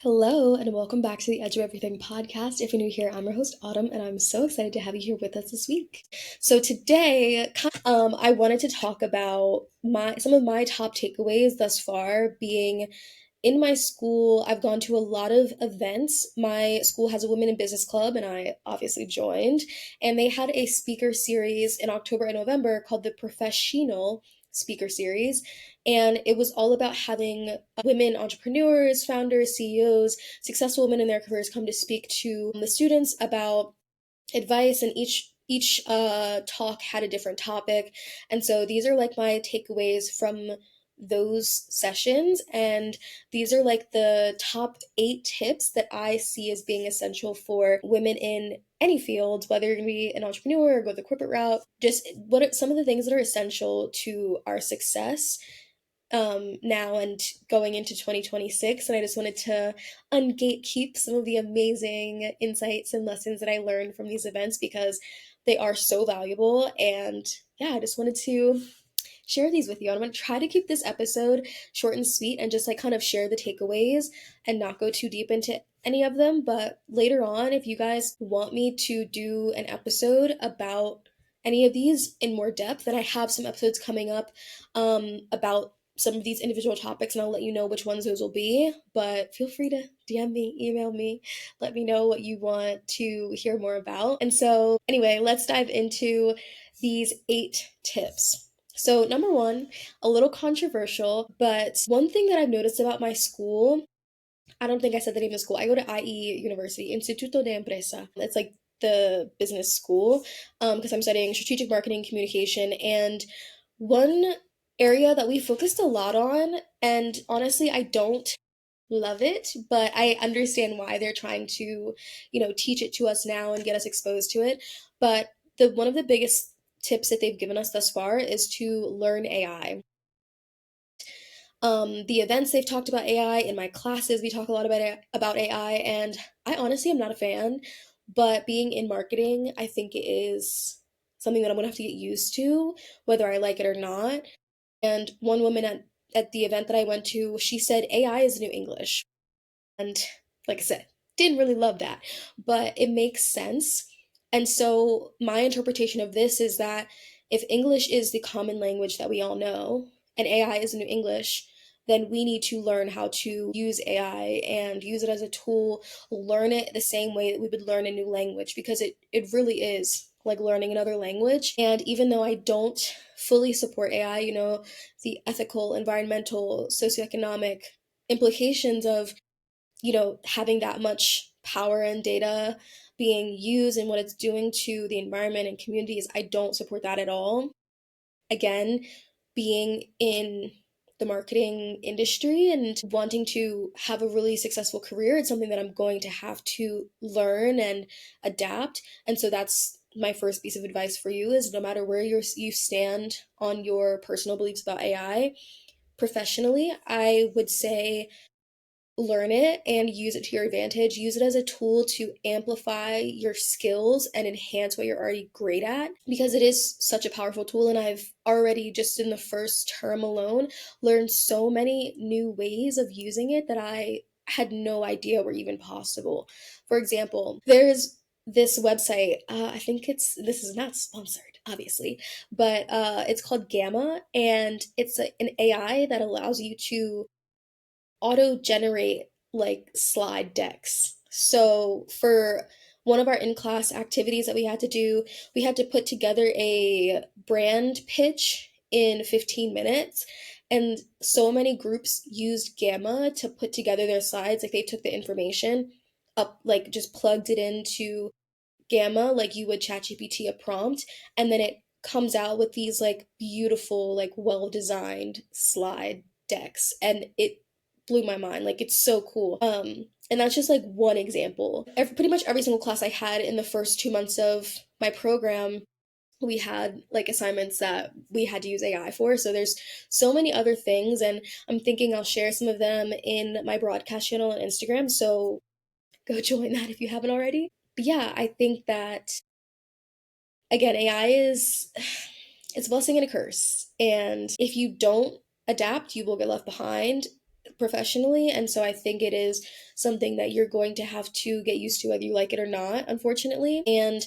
Hello, and welcome back to the Edge of Everything podcast. If you're new here, I'm your host, Autumn, and I'm so excited to have you here with us this week. So today, I wanted to talk about some of my top takeaways thus far being in my school. I've gone to a lot of events. My school has a women in business club, and I obviously joined. And they had a speaker series in October and November called the Professional Speaker Series. And it was all about having women entrepreneurs, founders, CEOs, successful women in their careers come to speak to the students about advice, and each talk had a different topic. And so these are like my takeaways from those sessions, and these are like the top 8 tips that I see as being essential for women in any field, whether you're going to be an entrepreneur or go the corporate route. Just what are some of the things that are essential to our success now and going into 2026. And I just wanted to ungatekeep some of the amazing insights and lessons that I learned from these events because they are so valuable. And yeah, I just wanted to share these with you. I'm going to try to keep this episode short and sweet and just like kind of share the takeaways and not go too deep into any of them. But later on, if you guys want me to do an episode about any of these in more depth, then I have some episodes coming up about some of these individual topics, and I'll let you know which ones those will be. But feel free to DM me, email me, let me know what you want to hear more about. And so, anyway, let's dive into these 8 tips. So, number one, a little controversial, but one thing that I've noticed about my school, I don't think I said the name of the school. I go to IE University, Instituto de Empresa. It's like the business school because I'm studying strategic marketing communication. And one area that we focused a lot on, and honestly, I don't love it, but I understand why they're trying to, teach it to us now and get us exposed to it. But the one of the biggest tips that they've given us thus far is to learn AI. The events they've talked about AI in my classes, we talk a lot about AI, and I honestly am not a fan. But being in marketing, I think it is something that I'm gonna have to get used to, whether I like it or not. And one woman at the event that I went to, she said AI is new English. And like I said, didn't really love that, but it makes sense. And so my interpretation of this is that if English is the common language that we all know and AI is new English, then we need to learn how to use AI and use it as a tool, learn it the same way that we would learn a new language, because it really is like learning another language. And even though I don't fully support AI, the ethical, environmental, socioeconomic implications of having that much power and data being used and what it's doing to the environment and communities, I don't support that at all. Again, being in the marketing industry and wanting to have a really successful career, it's something that I'm going to have to learn and adapt. And so that's my first piece of advice for you is no matter where you stand on your personal beliefs about AI, professionally, I would say learn it and use it to your advantage. Use it as a tool to amplify your skills and enhance what you're already great at, because it is such a powerful tool. And I've already, just in the first term alone, learned so many new ways of using it that I had no idea were even possible. For example, there's this website, I think this is not sponsored, obviously, but it's called Gamma, and it's an AI that allows you to auto generate like slide decks. So for one of our in-class activities that we had to do, we had to put together a brand pitch in 15 minutes. And so many groups used Gamma to put together their slides. Like they took the information up, like just plugged it into Gamma like you would ChatGPT a prompt, and then it comes out with these like beautiful, like well-designed slide decks, and it blew my mind. Like it's so cool. And that's just like one example. Pretty much every single class I had in the first 2 months of my program, we had like assignments that we had to use AI for. So there's so many other things, and I'm thinking I'll share some of them in my broadcast channel on Instagram. So go join that if you haven't already. But yeah, I think that again, AI is it's a blessing and a curse. And if you don't adapt, you will get left behind. professionally. And so I think it is something that you're going to have to get used to whether you like it or not, unfortunately. And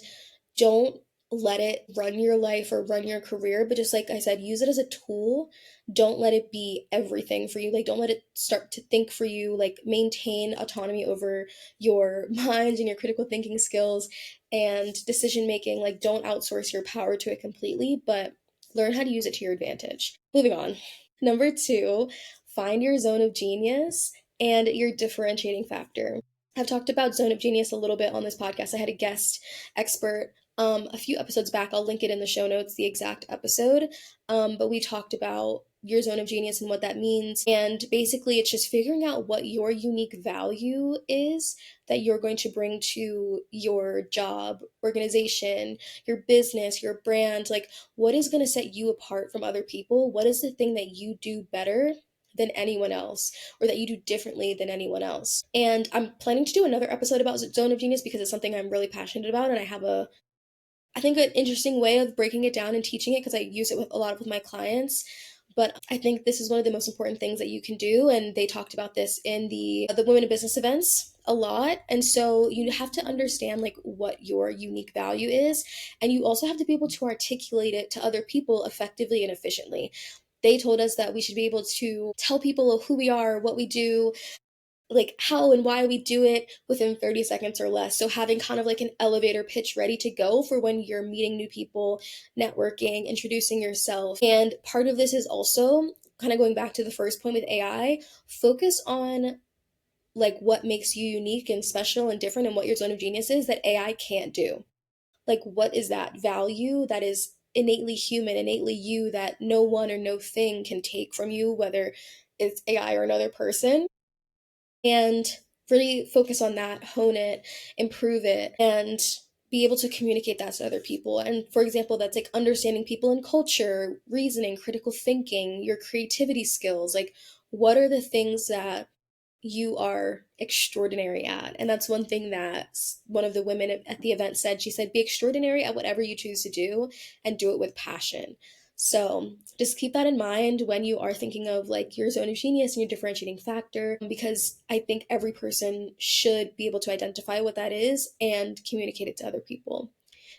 don't let it run your life or run your career, but just like I said, use it as a tool. Don't let it be everything for you. Like, don't let it start to think for you. Like, maintain autonomy over your mind and your critical thinking skills and decision making. Like, don't outsource your power to it completely, but learn how to use it to your advantage. Moving on. Number two, find your zone of genius and your differentiating factor. I've talked about zone of genius a little bit on this podcast. I had a guest expert a few episodes back. I'll link it in the show notes, the exact episode. But we talked about your zone of genius and what that means. And basically, it's just figuring out what your unique value is that you're going to bring to your job, organization, your business, your brand. Like, what is going to set you apart from other people? What is the thing that you do better than anyone else, or that you do differently than anyone else? And I'm planning to do another episode about zone of genius because it's something I'm really passionate about, and I have I think, an interesting way of breaking it down and teaching it because I use it with a lot with my clients. But I think this is one of the most important things that you can do, and they talked about this in the women in business events a lot. And so you have to understand like what your unique value is, and you also have to be able to articulate it to other people effectively and efficiently. They told us that we should be able to tell people who we are, what we do, like how and why we do it within 30 seconds or less. So having kind of like an elevator pitch ready to go for when you're meeting new people, networking, introducing yourself. And part of this is also kind of going back to the first point with AI, focus on like what makes you unique and special and different and what your zone of genius is that AI can't do. Like, what is that value that is innately human, innately you, that no one or no thing can take from you, whether it's AI or another person? And really focus on that, hone it, improve it, and be able to communicate that to other people. And for example, that's like understanding people and culture, reasoning, critical thinking, your creativity skills. Like, what are the things that you are extraordinary at? And that's one thing that one of the women at the event said. She said, be extraordinary at whatever you choose to do and do it with passion. So just keep that in mind when you are thinking of like your zone of genius and your differentiating factor, because I think every person should be able to identify what that is and communicate it to other people.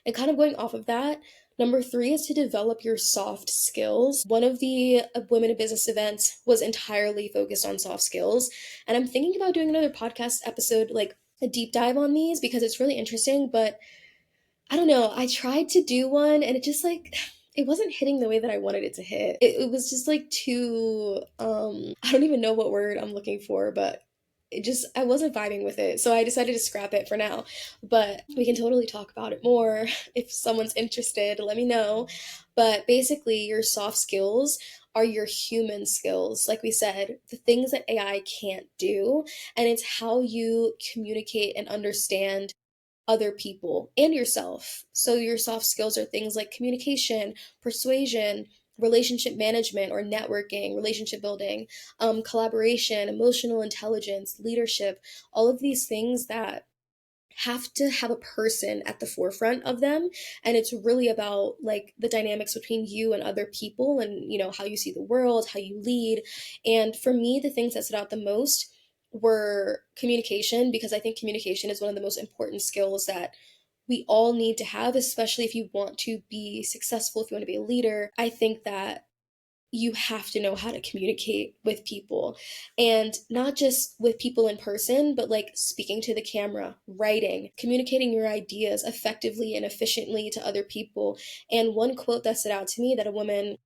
And kind of going off of that, number three is to develop your soft skills. One of the Women in Business events was entirely focused on soft skills. And I'm thinking about doing another podcast episode, like a deep dive on these, because it's really interesting. But I don't know, I tried to do one and it just like, it wasn't hitting the way that I wanted it to hit. It was just like too, I don't even know what word I'm looking for, but I wasn't vibing with it. So I decided to scrap it for now. But we can totally talk about it more. If someone's interested, let me know. But basically, your soft skills are your human skills. Like we said, the things that AI can't do. And it's how you communicate and understand other people and yourself. So your soft skills are things like communication, persuasion, relationship management or networking, relationship building, collaboration, emotional intelligence, leadership, all of these things that have to have a person at the forefront of them. And it's really about like the dynamics between you and other people, and how you see the world, how you lead. And for me, the things that stood out the most were communication, because I think communication is one of the most important skills that we all need to have, especially if you want to be successful, if you want to be a leader. I think that you have to know how to communicate with people, and not just with people in person, but like speaking to the camera, writing, communicating your ideas effectively and efficiently to other people. And one quote that stood out to me that a woman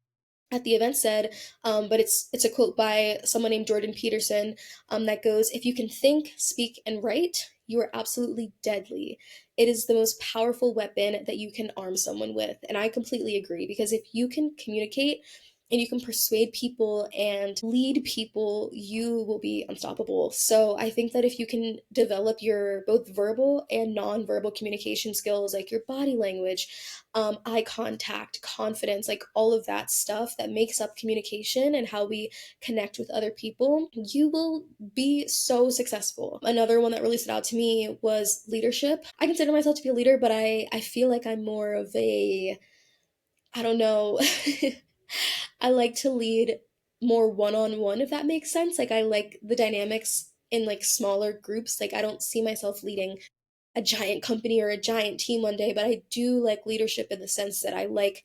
at the event said, but it's a quote by someone named Jordan Peterson, that goes, "If you can think, speak, and write, you are absolutely deadly. It is the most powerful weapon that you can arm someone with." And I completely agree, because if you can communicate and you can persuade people and lead people, you will be unstoppable. So I think that if you can develop your both verbal and nonverbal communication skills, like your body language, eye contact, confidence, like all of that stuff that makes up communication and how we connect with other people, you will be so successful. Another one that really stood out to me was leadership. I consider myself to be a leader, but I feel like I'm more of a, I don't know, I like to lead more one-on-one, if that makes sense. Like I like the dynamics in like smaller groups. Like I don't see myself leading a giant company or a giant team one day, but I do like leadership in the sense that I like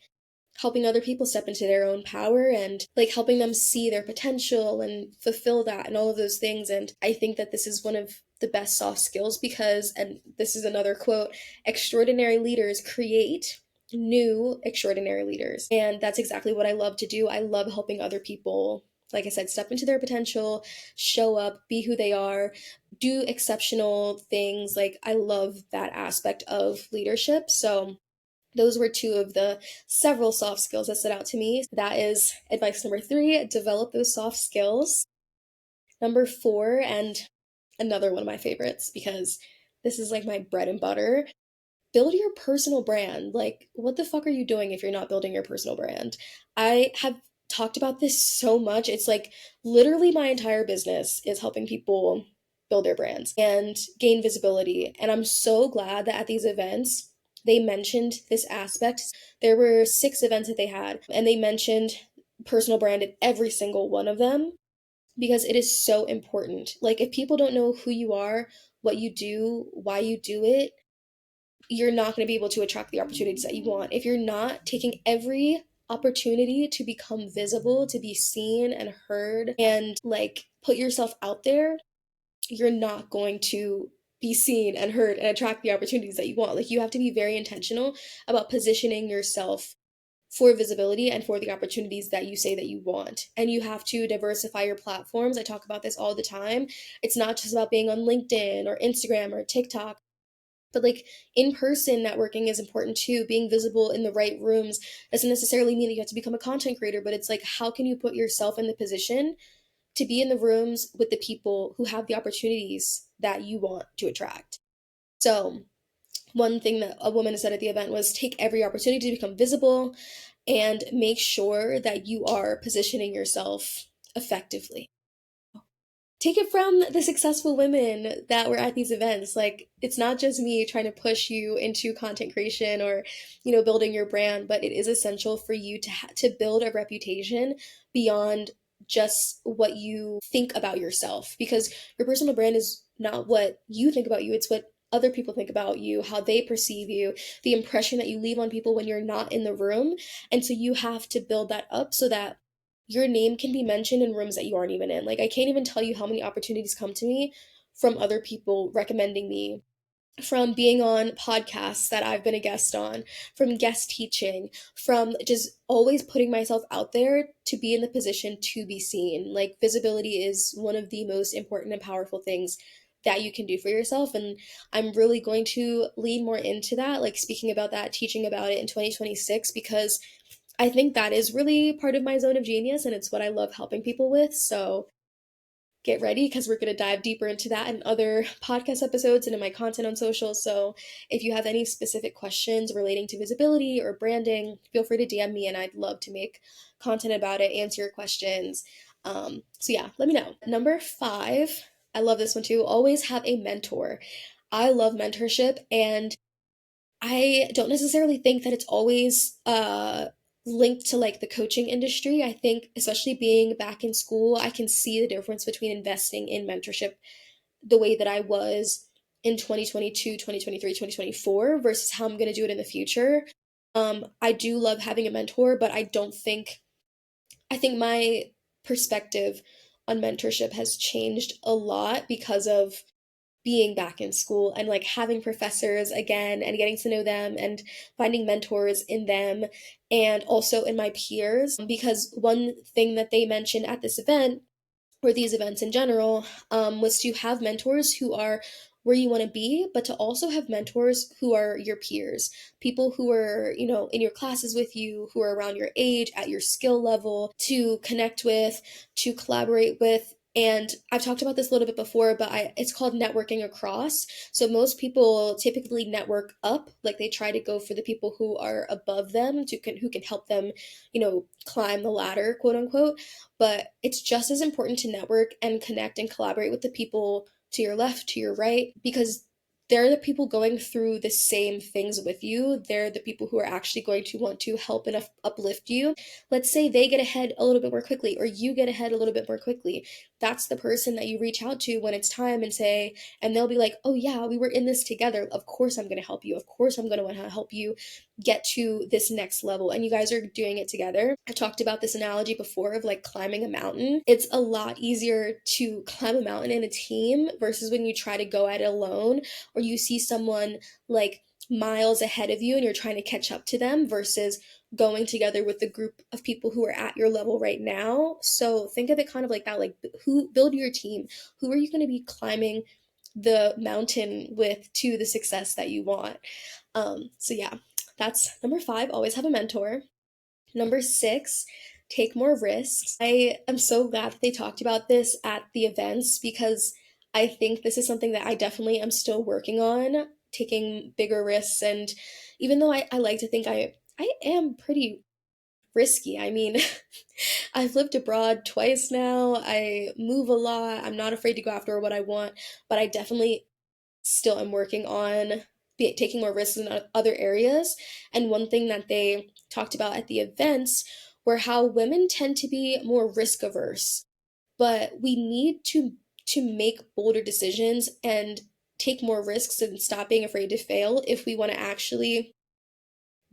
helping other people step into their own power and like helping them see their potential and fulfill that and all of those things. And I think that this is one of the best soft skills because, and this is another quote, extraordinary leaders create new extraordinary leaders. And that's exactly what I love to do. I love helping other people, like I said, step into their potential, show up, be who they are, do exceptional things. Like I love that aspect of leadership. So those were two of the several soft skills that stood out to me. That is advice number three, develop those soft skills. Number four, and another one of my favorites because this is like my bread and butter, build your personal brand. Like, what the fuck are you doing if you're not building your personal brand? I have talked about this so much. It's like literally my entire business is helping people build their brands and gain visibility. And I'm so glad that at these events, they mentioned this aspect. There were 6 events that they had, and they mentioned personal brand in every single one of them because it is so important. Like, if people don't know who you are, what you do, why you do it, you're not going to be able to attract the opportunities that you want. If you're not taking every opportunity to become visible, to be seen and heard, and like put yourself out there, you're not going to be seen and heard and attract the opportunities that you want. Like, you have to be very intentional about positioning yourself for visibility and for the opportunities that you say that you want. And you have to diversify your platforms. I talk about this all the time. It's not just about being on LinkedIn or Instagram or TikTok, but like in person networking is important too. Being visible in the right rooms doesn't necessarily mean that you have to become a content creator, but it's like, how can you put yourself in the position to be in the rooms with the people who have the opportunities that you want to attract? So, one thing that a woman said at the event was take every opportunity to become visible and make sure that you are positioning yourself effectively. Take it from the successful women that were at these events. Like, it's not just me trying to push you into content creation or, building your brand, but it is essential for you to build a reputation beyond just what you think about yourself, because your personal brand is not what you think about you, it's what other people think about you, how they perceive you, the impression that you leave on people when you're not in the room. And so you have to build that up so that your name can be mentioned in rooms that you aren't even in. Like, I can't even tell you how many opportunities come to me from other people recommending me, from being on podcasts that I've been a guest on, from guest teaching, from just always putting myself out there to be in the position to be seen. Like, visibility is one of the most important and powerful things that you can do for yourself. And I'm really going to lean more into that, like speaking about that, teaching about it in 2026, because I think that is really part of my zone of genius and it's what I love helping people with. So get ready because we're going to dive deeper into that in other podcast episodes and in my content on social. So if you have any specific questions relating to visibility or branding, feel free to DM me and I'd love to make content about it, answer your questions. So yeah, let me know. Number five, I love this one too. Always have a mentor. I love mentorship, and I don't necessarily think that it's always linked to like the coaching industry. I think, especially being back in school, I can see the difference between investing in mentorship the way that I was in 2022, 2023, 2024 versus how I'm going to do it in the future. I do love having a mentor, but I think my perspective on mentorship has changed a lot because of being back in school and like having professors again and getting to know them and finding mentors in them and also in my peers. Because one thing that they mentioned at this event, or these events in general, was to have mentors who are where you want to be, but to also have mentors who are your peers, people who are, in your classes with you, who are around your age, at your skill level, to connect with, to collaborate with. And I've talked about this a little bit before, but it's called networking across. So most people typically network up, like they try to go for the people who are above them, who can help them, climb the ladder, quote unquote. But it's just as important to network and connect and collaborate with the people to your left, to your right, because they're the people going through the same things with you. They're the people who are actually going to want to help and uplift you. Let's say they get ahead a little bit more quickly, or you get ahead a little bit more quickly. That's the person that you reach out to when it's time and say, and they'll be like, oh, yeah, we were in this together. Of course, I'm going to help you. Of course, I'm going to want to help you get to this next level. And you guys are doing it together. I talked about this analogy before of like climbing a mountain. It's a lot easier to climb a mountain in a team versus when you try to go at it alone, or you see someone like miles ahead of you and you're trying to catch up to them versus going together with the group of people who are at your level right now. So think of it kind of like that, like who build your team. Who are you going to be climbing the mountain with to the success that you want? So yeah, that's number 5, always have a mentor. Number 6, take more risks. I am so glad that they talked about this at the events because I think this is something that I definitely am still working on, taking bigger risks. And even though I like to think I am pretty risky, I mean, I've lived abroad twice now, I move a lot, I'm not afraid to go after what I want, but I definitely still am working on taking more risks in other areas. And one thing that they talked about at the events were how women tend to be more risk averse, but we need to make bolder decisions and take more risks and stop being afraid to fail if we want to actually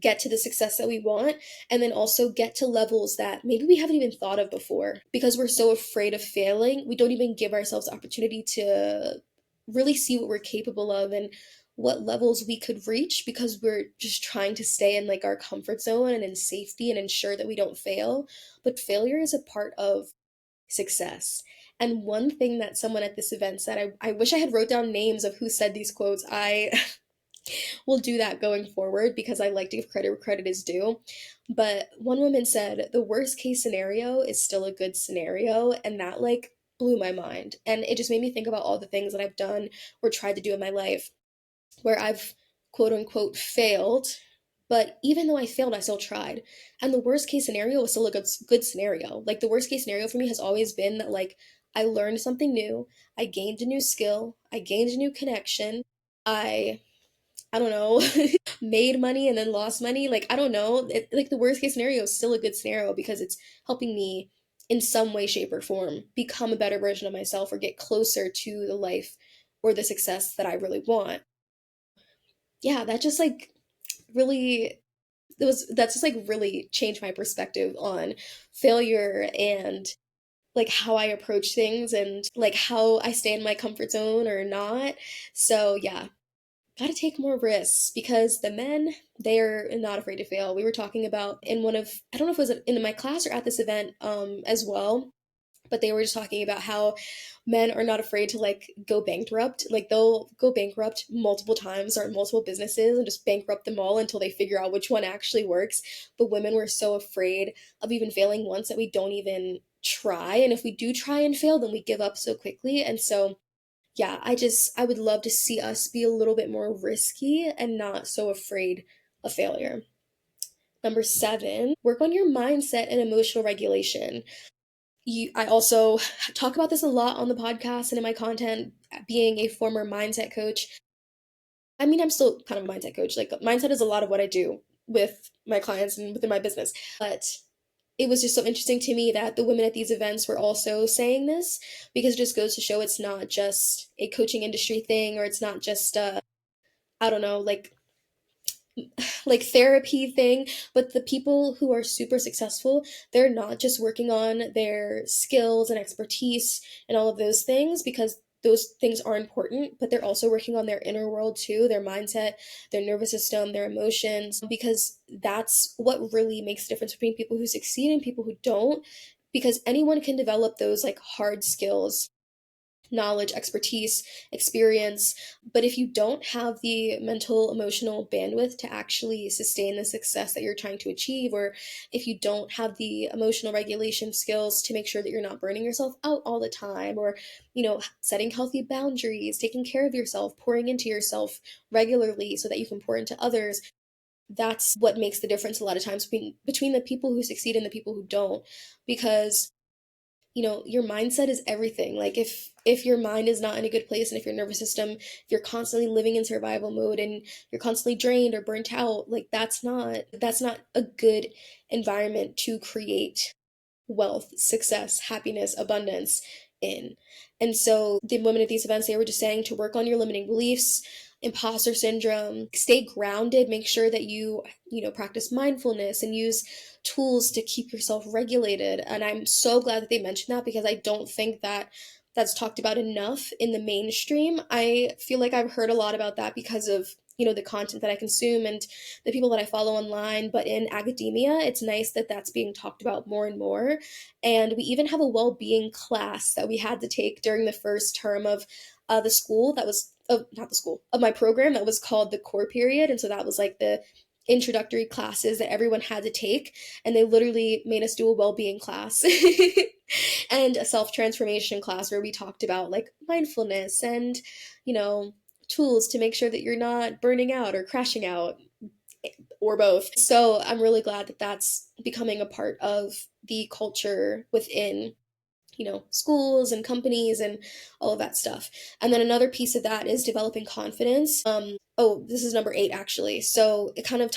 get to the success that we want, and then also get to levels that maybe we haven't even thought of before. Because we're so afraid of failing, we don't even give ourselves the opportunity to really see what we're capable of and what levels we could reach, because we're just trying to stay in like our comfort zone and in safety and ensure that we don't fail. But failure is a part of success. And one thing that someone at this event said, I wish I had wrote down names of who said these quotes. I will do that going forward because I like to give credit where credit is due. But one woman said, the worst case scenario is still a good scenario. And that like blew my mind. And it just made me think about all the things that I've done or tried to do in my life where I've quote unquote failed. But even though I failed, I still tried. And the worst case scenario was still a good scenario. Like the worst case scenario for me has always been that like I learned something new, I gained a new skill, I gained a new connection, I don't know, made money and then lost money. Like, I don't know. Like, the worst case scenario is still a good scenario because it's helping me in some way, shape, or form become a better version of myself or get closer to the life or the success that I really want. Yeah, that just like really, that's just like really changed my perspective on failure and like how I approach things and like how I stay in my comfort zone or not. So, yeah, gotta take more risks because the men, they're not afraid to fail. We were talking about in one of, I don't know if it was in my class or at this event as well, but they were just talking about how men are not afraid to like go bankrupt. Like they'll go bankrupt multiple times or multiple businesses and just bankrupt them all until they figure out which one actually works. But women were so afraid of even failing once that we don't even try. And if we do try and fail, then we give up so quickly. And so yeah, I would love to see us be a little bit more risky and not so afraid of failure. Number 7, work on your mindset and emotional regulation. I also talk about this a lot on the podcast and in my content, being a former mindset coach. I mean, I'm still kind of a mindset coach. Like, mindset is a lot of what I do with my clients and within my business. But it was just so interesting to me that the women at these events were also saying this because it just goes to show it's not just a coaching industry thing, or it's not just a, I don't know, like therapy thing, but the people who are super successful, they're not just working on their skills and expertise and all of those things, because those things are important, but they're also working on their inner world too, their mindset, their nervous system, their emotions, because that's what really makes the difference between people who succeed and people who don't, because anyone can develop those like hard skills, knowledge, expertise, experience. But if you don't have the mental, emotional bandwidth to actually sustain the success that you're trying to achieve, or if you don't have the emotional regulation skills to make sure that you're not burning yourself out all the time, or, setting healthy boundaries, taking care of yourself, pouring into yourself regularly so that you can pour into others, that's what makes the difference a lot of times between the people who succeed and the people who don't. Because your mindset is everything. Like if your mind is not in a good place, and if your nervous system, if you're constantly living in survival mode and you're constantly drained or burnt out, like that's not a good environment to create wealth, success, happiness, abundance in. And so the women at these events, they were just saying to work on your limiting beliefs, imposter syndrome, stay grounded, make sure that you practice mindfulness and use tools to keep yourself regulated. And I'm so glad that they mentioned that, because I don't think that that's talked about enough in the mainstream. I feel like I've heard a lot about that because of the content that I consume and the people that I follow online. But in academia, it's nice that that's being talked about more and more. And we even have a well-being class that we had to take during the first term of the school that was of not the school of my program, that was called the core period. And so that was like the introductory classes that everyone had to take, and they literally made us do a well-being class and a self-transformation class where we talked about like mindfulness and you know tools to make sure that you're not burning out or crashing out, or both. So I'm really glad that that's becoming a part of the culture within schools and companies and all of that stuff. And then another piece of that is developing confidence. Oh, this is number 8 actually. So it kind of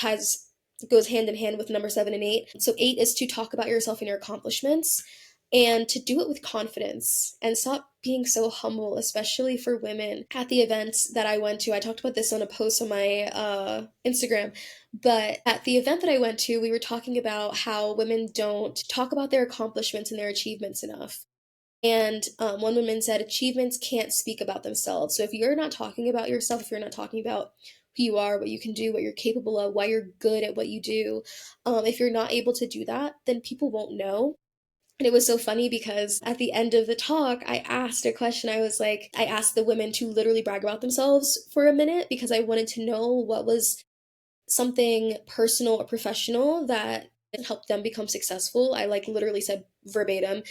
goes hand in hand with number 7 and 8. So 8 is to talk about yourself and your accomplishments, and to do it with confidence and stop being so humble, especially for women. At the events that I went to, I talked about this on a post on my Instagram, but at the event that I went to, we were talking about how women don't talk about their accomplishments and their achievements enough. And one woman said, achievements can't speak about themselves. So if you're not talking about yourself, if you're not talking about who you are, what you can do, what you're capable of, why you're good at what you do, if you're not able to do that, then people won't know. And it was so funny because at the end of the talk, I asked a question. I asked the women to literally brag about themselves for a minute, because I wanted to know what was something personal or professional that helped them become successful. I like literally said verbatim,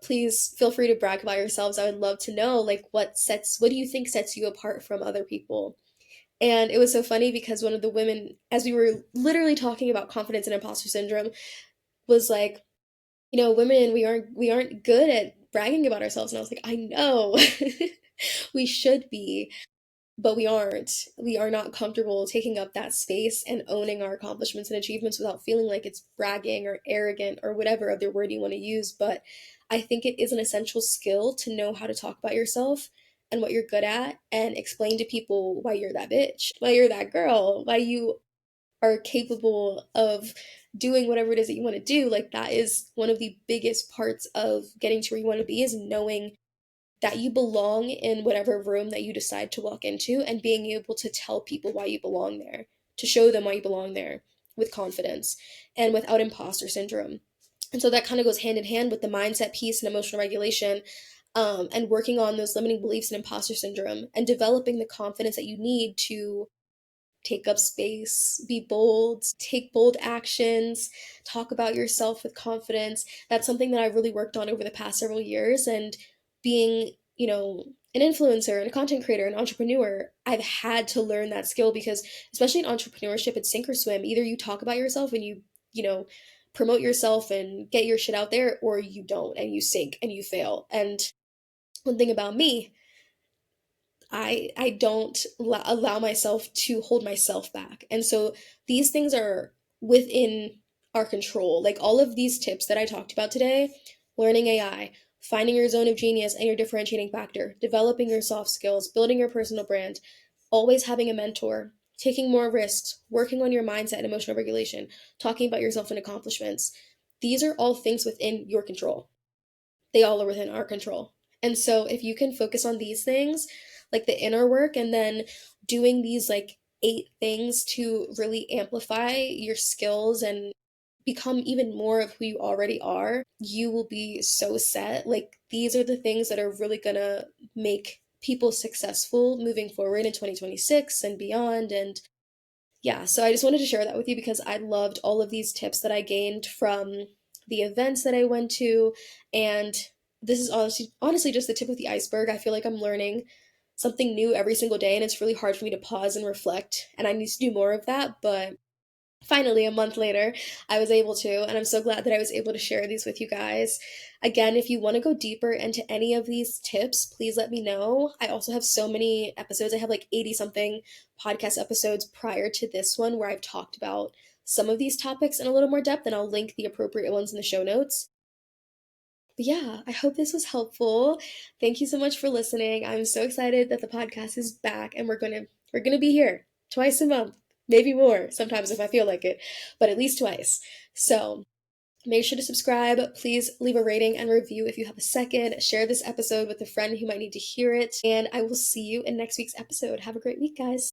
please feel free to brag about yourselves. I would love to know like what do you think sets you apart from other people? And it was so funny because one of the women, as we were literally talking about confidence and imposter syndrome, was like, women, we aren't good at bragging about ourselves. And I was like, I know. We should be, but we aren't. We are not comfortable taking up that space and owning our accomplishments and achievements without feeling like it's bragging or arrogant or whatever other word you want to use. But I think it is an essential skill to know how to talk about yourself and what you're good at, and explain to people why you're that bitch, why you're that girl, why you are capable of doing whatever it is that you want to do. Like that is one of the biggest parts of getting to where you want to be, is knowing that you belong in whatever room that you decide to walk into, and being able to tell people why you belong there, to show them why you belong there with confidence and without imposter syndrome. And so that kind of goes hand in hand with the mindset piece and emotional regulation, and working on those limiting beliefs and imposter syndrome, and developing the confidence that you need to take up space, be bold, take bold actions, talk about yourself with confidence. That's something that I've really worked on over the past several years. And being, an influencer and a content creator, an entrepreneur, I've had to learn that skill, because especially in entrepreneurship, it's sink or swim. Either you talk about yourself and you know, promote yourself and get your shit out there, or you don't and you sink and you fail. And one thing about me, I don't allow myself to hold myself back. And so these things are within our control. Like all of these tips that I talked about today, learning AI, finding your zone of genius and your differentiating factor, developing your soft skills, building your personal brand, always having a mentor, taking more risks, working on your mindset and emotional regulation, talking about yourself and accomplishments. These are all things within your control. They all are within our control. And so if you can focus on these things, like the inner work, and then doing these like 8 things to really amplify your skills and become even more of who you already are, you will be so set. Like these are the things that are really gonna make people successful moving forward in 2026 and beyond. And yeah, so I just wanted to share that with you because I loved all of these tips that I gained from the events that I went to. And this is honestly just the tip of the iceberg. I feel like I'm learning something new every single day, and it's really hard for me to pause and reflect. And I need to do more of that. But Finally, a month later, I was able to, and I'm so glad that I was able to share these with you guys. Again, if you want to go deeper into any of these tips, please let me know. I also have so many episodes. I have like 80 something podcast episodes prior to this one where I've talked about some of these topics in a little more depth, and I'll link the appropriate ones in the show notes. But yeah, I hope this was helpful. Thank you so much for listening. I'm so excited that the podcast is back and we're going to be here twice a month, maybe more sometimes if I feel like it, but at least twice. So, make sure to subscribe. Please leave a rating and review if you have a second. Share this episode with a friend who might need to hear it, and I will see you in next week's episode. Have a great week, guys.